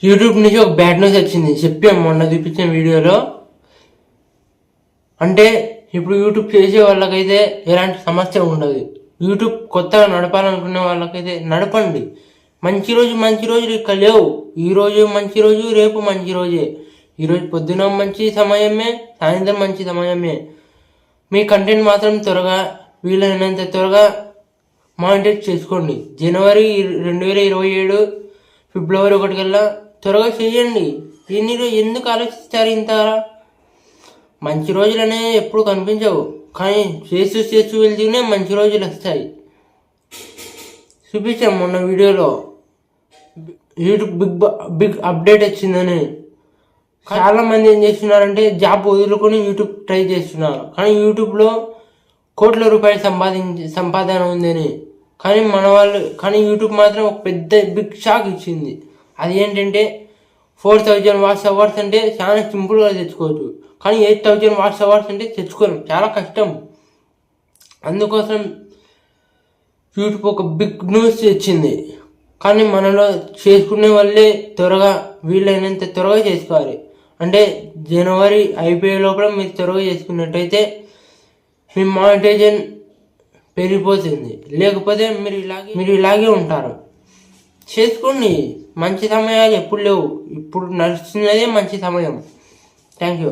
YouTube నుంచి ఒక bad news వచ్చింది, చెప్పాం మొన్న చూపించిన వీడియోలో. అంటే ఇప్పుడు యూట్యూబ్ చేసే వాళ్ళకైతే ఎలాంటి సమస్య ఉండదు. యూట్యూబ్ కొత్తగా నడపాలనుకునే వాళ్ళకైతే నడపండి. మంచి రోజులు ఇక్కడ లేవు. ఈరోజు మంచి రోజు, రేపు మంచి రోజే. ఈరోజు పొద్దున మంచి సమయమే, సాయంత్రం మంచి సమయమే. మీ కంటెంట్ మాత్రం త్వరగా, వీలైనంత త్వరగా మానిటైజ్ చేసుకోండి. జనవరి 2027 ఫిబ్రవరి 1 కల్లా త్వరగా చేయండి. ఎందుకు ఆలోచిస్తారు ఇంతగా? మంచి రోజులు అనేవి ఎప్పుడు కనిపించవు, కానీ చేస్తూ వెళ్తూనే మంచి రోజులు వస్తాయి. చూపించాం మొన్న వీడియోలో యూట్యూబ్ బిగ్ అప్డేట్ వచ్చిందని. చాలా మంది ఏం చేస్తున్నారంటే జాబ్ వదులుకొని యూట్యూబ్ ట్రై చేస్తున్నారు, కానీ యూట్యూబ్లో కోట్ల రూపాయలు సంపాదన ఉందని. కానీ యూట్యూబ్ మాత్రం ఒక పెద్ద బిగ్ షాక్ ఇచ్చింది. అది ఏంటంటే 4000 వాట్స్ అవర్స్ అంటే చాలా సింపుల్గా తెచ్చుకోవచ్చు, కానీ 8000 వాట్స్ అవర్స్ అంటే తెచ్చుకోలేం, చాలా కష్టం. అందుకోసం యూట్యూబ్ ఒక బిగ్ న్యూస్ ఇచ్చింది. కానీ మనలో చేసుకునే వాళ్ళే వీలైనంత త్వరగా చేసుకోవాలి. అంటే జనవరి అయిపోయే లోపల మీరు త్వరగా చేసుకున్నట్టయితే మీ మానిటైజేషన్ పెరిగిపోతుంది. లేకపోతే మీరు ఇలాగే ఉంటారు. చేసుకోండి. మంచి సమయాలు ఎప్పుడు లేవు, ఇప్పుడు నడుస్తున్నదే మంచి సమయం. Thank you.